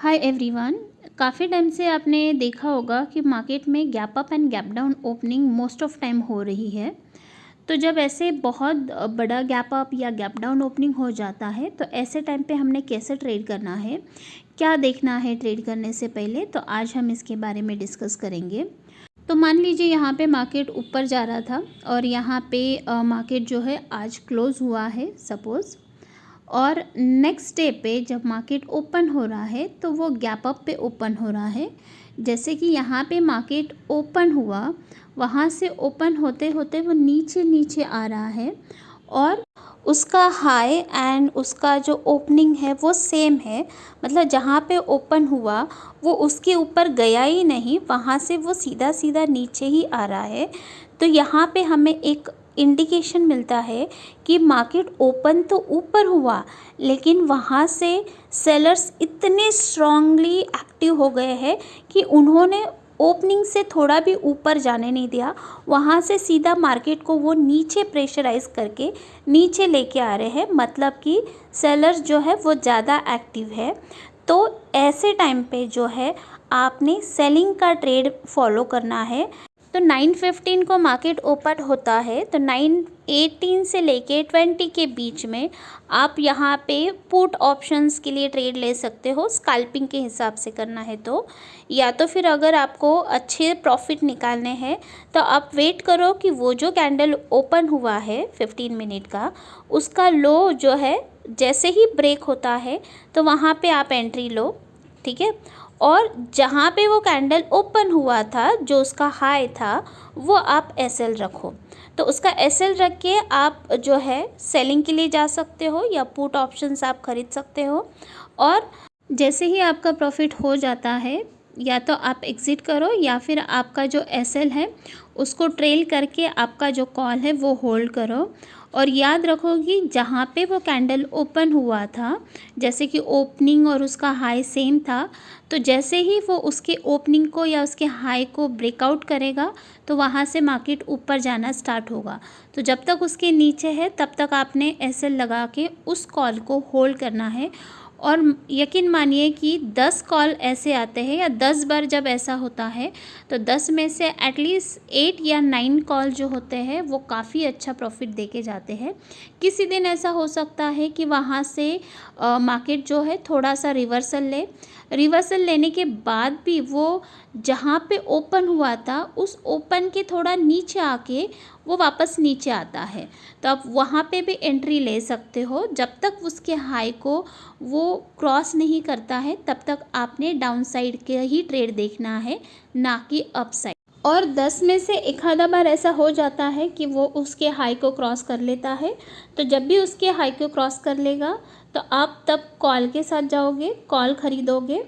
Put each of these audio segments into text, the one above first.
Hi everyone. काफ़ी time से आपने देखा होगा कि मार्केट में gap up and gap down opening most of time हो रही है। तो जब ऐसे बहुत बड़ा गैप अप या गैप डाउन ओपनिंग हो जाता है तो ऐसे टाइम पे हमने कैसे ट्रेड करना है, क्या देखना है ट्रेड करने से पहले, तो आज हम इसके बारे में डिस्कस करेंगे। तो मान लीजिए यहाँ पे मार्केट ऊपर जा रहा था और यहाँ पे मार्केट जो है आज क्लोज़ हुआ है सपोज़, और नेक्स्ट डे पे जब मार्केट ओपन हो रहा है तो वो गैप अप पे ओपन हो रहा है। जैसे कि यहाँ पे मार्केट ओपन हुआ, वहाँ से ओपन होते होते वो नीचे नीचे आ रहा है और उसका हाई एंड उसका जो ओपनिंग है वो सेम है। मतलब जहाँ पे ओपन हुआ वो उसके ऊपर गया ही नहीं, वहाँ से वो सीधा सीधा नीचे ही आ रहा है। तो यहाँ पे हमें एक इंडिकेशन मिलता है कि मार्केट ओपन तो ऊपर हुआ, लेकिन वहाँ से सेलर्स इतने स्ट्रांगली एक्टिव हो गए हैं कि उन्होंने ओपनिंग से थोड़ा भी ऊपर जाने नहीं दिया। वहाँ से सीधा मार्केट को वो नीचे प्रेशराइज करके नीचे लेके आ रहे हैं। मतलब कि सेलर्स जो है वो ज़्यादा एक्टिव है। तो ऐसे टाइम पे जो है आपने सेलिंग का ट्रेड फॉलो करना है। तो 9:15 को मार्केट ओपन होता है, तो 9:18 से लेके 20 के बीच में आप यहाँ पे पुट ऑप्शंस के लिए ट्रेड ले सकते हो, स्कैल्पिंग के हिसाब से करना है तो। या तो फिर अगर आपको अच्छे प्रॉफिट निकालने हैं तो आप वेट करो कि वो जो कैंडल ओपन हुआ है 15 मिनट का, उसका लो जो है जैसे ही ब्रेक होता है तो वहाँ पे आप एंट्री लो, ठीक है। और जहाँ पे वो कैंडल ओपन हुआ था, जो उसका हाई था, वो आप एसएल रखो। तो उसका एसएल रख के आप जो है सेलिंग के लिए जा सकते हो या पुट ऑप्शंस आप खरीद सकते हो। और जैसे ही आपका प्रॉफिट हो जाता है, या तो आप एग्ज़िट करो या फिर आपका जो एसएल है उसको ट्रेल करके आपका जो कॉल है वो होल्ड करो। और याद रखो कि जहाँ पे वो कैंडल ओपन हुआ था, जैसे कि ओपनिंग और उसका हाई सेम था, तो जैसे ही वो उसके ओपनिंग को या उसके हाई को ब्रेकआउट करेगा तो वहाँ से मार्केट ऊपर जाना स्टार्ट होगा। तो जब तक उसके नीचे है तब तक आपने एसएल लगा के उस कॉल को होल्ड करना है। और यकीन मानिए कि 10 कॉल ऐसे आते हैं या 10 बार जब ऐसा होता है तो 10 में से एटलीस्ट 8 या 9 कॉल जो होते हैं वो काफ़ी अच्छा प्रॉफिट देके जाते हैं। किसी दिन ऐसा हो सकता है कि वहाँ से मार्केट जो है थोड़ा सा रिवर्सल लेने के बाद भी वो जहाँ पे ओपन हुआ था उस ओपन के थोड़ा नीचे आके वो वापस नीचे आता है। तो आप वहाँ पे भी एंट्री ले सकते हो। जब तक उसके हाई को वो क्रॉस नहीं करता है तब तक आपने डाउन साइड के ही ट्रेड देखना है, ना कि अप साइड। और 10 में से एक आधा बार ऐसा हो जाता है कि वो उसके हाई को क्रॉस कर लेता है। तो जब भी उसके हाई को क्रॉस कर लेगा तो आप तब कॉल के साथ जाओगे, कॉल खरीदोगे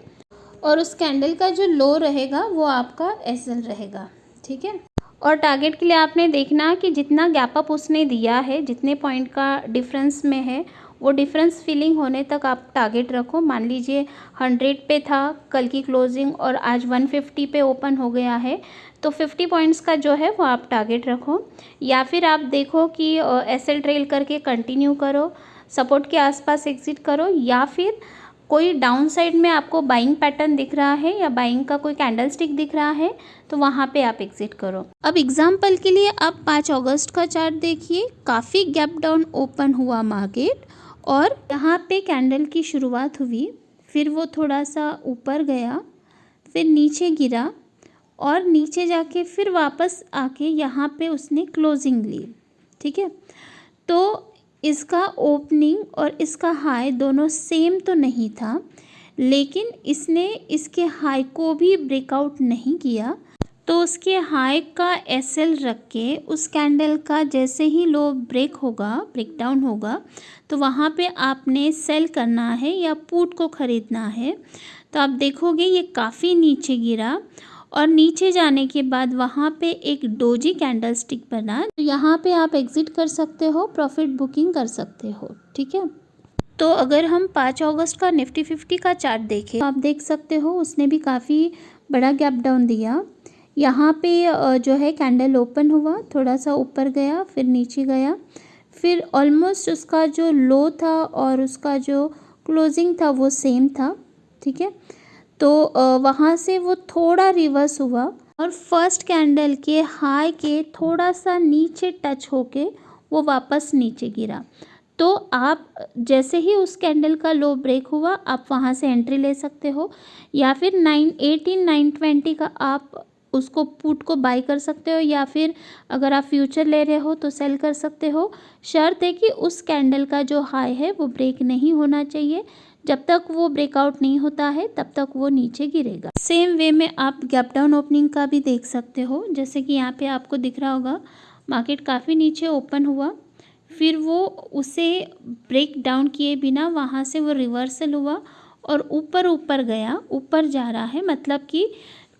और उस कैंडल का जो लो रहेगा वो आपका एसएल रहेगा, ठीक है। और टारगेट के लिए आपने देखना कि जितना गैप अप उसने दिया है, जितने पॉइंट का डिफरेंस में है, वो डिफरेंस फिलिंग होने तक आप टारगेट रखो। मान लीजिए 100 पे था कल की क्लोजिंग और आज 150 पे ओपन हो गया है, तो 50 पॉइंट्स का जो है वो आप टारगेट रखो। या फिर आप देखो कि एसएल ट्रेल करके कंटिन्यू करो, सपोर्ट के आसपास एग्जिट करो, या फिर कोई डाउन साइड में आपको बाइंग पैटर्न दिख रहा है या बाइंग का कोई कैंडल स्टिक दिख रहा है तो वहाँ पे आप एग्जिट करो। अब एग्जाम्पल के लिए आप 5 अगस्त का चार्ट देखिए। काफ़ी गैप डाउन ओपन हुआ मार्केट और यहाँ पे कैंडल की शुरुआत हुई, फिर वो थोड़ा सा ऊपर गया, फिर नीचे गिरा और नीचे जाके फिर वापस आके यहाँ पे उसने क्लोजिंग ली, ठीक है। तो इसका ओपनिंग और इसका हाई दोनों सेम तो नहीं था, लेकिन इसने इसके हाई को भी ब्रेकआउट नहीं किया। तो उसके हाई का एसएल रख के उस कैंडल का जैसे ही लो ब्रेक डाउन होगा तो वहाँ पे आपने सेल करना है या पुट को ख़रीदना है। तो आप देखोगे ये काफ़ी नीचे गिरा और नीचे जाने के बाद वहाँ पे एक डोजी कैंडल स्टिक बना, तो यहाँ पे आप एग्ज़िट कर सकते हो, प्रॉफिट बुकिंग कर सकते हो, ठीक है। तो अगर हम 5 अगस्त का निफ्टी 50 का चार्ट देखें तो आप देख सकते हो उसने भी काफ़ी बड़ा गैप डाउन दिया। यहाँ पे जो है कैंडल ओपन हुआ, थोड़ा सा ऊपर गया, फिर नीचे गया, फिर ऑलमोस्ट उसका जो लो था और उसका जो क्लोजिंग था वो सेम था, ठीक है। तो वहाँ से वो थोड़ा रिवर्स हुआ और फर्स्ट कैंडल के हाई के थोड़ा सा नीचे टच होके वो वापस नीचे गिरा। तो आप जैसे ही उस कैंडल का लो ब्रेक हुआ आप वहाँ से एंट्री ले सकते हो, या फिर 918 920 का आप उसको पुट को बाय कर सकते हो, या फिर अगर आप फ्यूचर ले रहे हो तो सेल कर सकते हो। शर्त है कि उस कैंडल का जो हाई है वो ब्रेक नहीं होना चाहिए। जब तक वो ब्रेकआउट नहीं होता है तब तक वो नीचे गिरेगा। सेम वे में आप गैप डाउन ओपनिंग का भी देख सकते हो। जैसे कि यहाँ पे आपको दिख रहा होगा मार्केट काफ़ी नीचे ओपन हुआ, फिर वो उसे ब्रेक डाउन किए बिना वहाँ से वो रिवर्सल हुआ और ऊपर गया, ऊपर जा रहा है। मतलब कि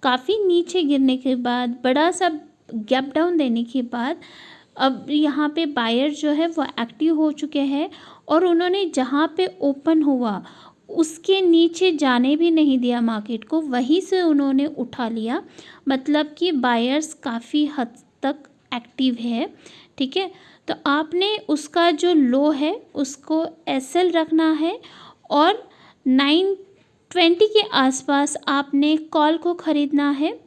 काफ़ी नीचे गिरने के बाद, बड़ा सा गैप डाउन देने के बाद अब यहाँ पे बायर जो है वो एक्टिव हो चुके हैं और उन्होंने जहाँ पे ओपन हुआ उसके नीचे जाने भी नहीं दिया मार्केट को, वहीं से उन्होंने उठा लिया। मतलब कि बायर्स काफ़ी हद तक एक्टिव है। ठीक है, तो आपने उसका जो लो है उसको एसएल रखना है और 920 के आसपास आपने कॉल को ख़रीदना है,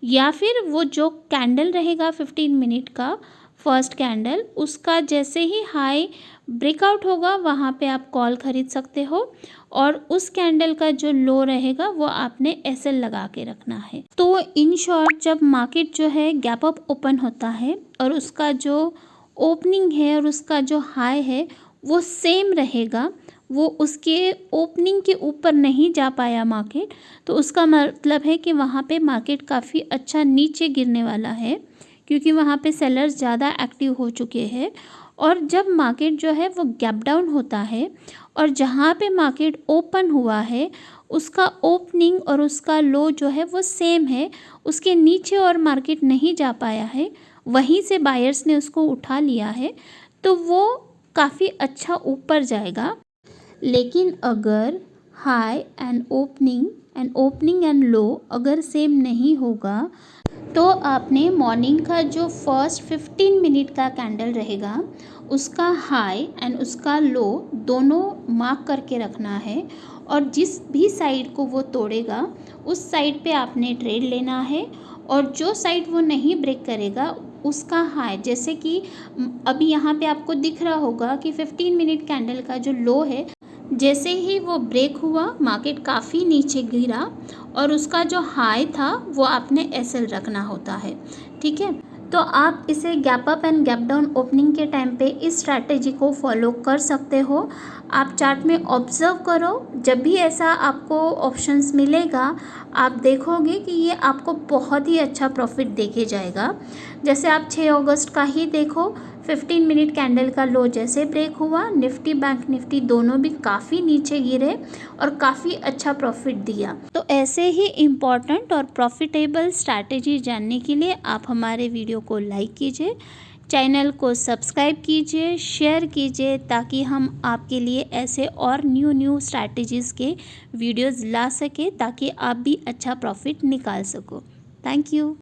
या फिर वो जो कैंडल रहेगा 15 मिनट का फर्स्ट कैंडल, उसका जैसे ही हाई ब्रेकआउट होगा वहाँ पे आप कॉल ख़रीद सकते हो और उस कैंडल का जो लो रहेगा वो आपने एसएल लगा के रखना है। तो इन शॉर्ट जब मार्केट जो है गैप अप ओपन होता है और उसका जो ओपनिंग है और उसका जो हाई है वो सेम रहेगा, वो उसके ओपनिंग के ऊपर नहीं जा पाया मार्केट, तो उसका मतलब है कि वहाँ पे मार्केट काफ़ी अच्छा नीचे गिरने वाला है, क्योंकि वहाँ पे सेलर्स ज़्यादा एक्टिव हो चुके हैं। और जब मार्केट जो है वो गैप डाउन होता है और जहाँ पे मार्केट ओपन हुआ है उसका ओपनिंग और उसका लो जो है वो सेम है, उसके नीचे और मार्केट नहीं जा पाया है, वहीं से बायर्स ने उसको उठा लिया है, तो वो काफ़ी अच्छा ऊपर जाएगा। लेकिन अगर high and opening and low अगर सेम नहीं होगा तो आपने मॉर्निंग का जो फर्स्ट 15 मिनट का कैंडल रहेगा उसका हाई एंड उसका लो दोनों मार्क करके रखना है, और जिस भी साइड को वो तोड़ेगा उस साइड पे आपने ट्रेड लेना है, और जो साइड वो नहीं ब्रेक करेगा उसका हाई, जैसे कि अभी यहाँ पे आपको दिख रहा होगा कि 15 मिनट कैंडल का जो लो है जैसे ही वो ब्रेक हुआ मार्केट काफ़ी नीचे गिरा और उसका जो हाई था वो आपने एसएल रखना होता है। ठीक है, तो आप इसे gap up and gap down opening के टाइम पे इस स्ट्रैटेजी को फॉलो कर सकते हो। आप चार्ट में ऑब्जर्व करो, जब भी ऐसा आपको ऑप्शंस मिलेगा आप देखोगे कि ये आपको बहुत ही अच्छा प्रॉफिट देके जाएगा। जैसे आप 6 अगस्त का ही देखो, 15 मिनट कैंडल का लो जैसे ब्रेक हुआ, निफ्टी बैंक निफ्टी दोनों भी काफ़ी नीचे गिरे और काफ़ी अच्छा प्रॉफिट दिया। तो ऐसे ही इम्पॉर्टेंट और प्रॉफिटेबल स्ट्रैटेजी जानने के लिए आप हमारे वीडियो को लाइक कीजिए, चैनल को सब्सक्राइब कीजिए, शेयर कीजिए, ताकि हम आपके लिए ऐसे और न्यू स्ट्रैटेजीज़ के वीडियोज़ ला सके ताकि आप भी अच्छा प्रॉफिट निकाल सको। Thank you.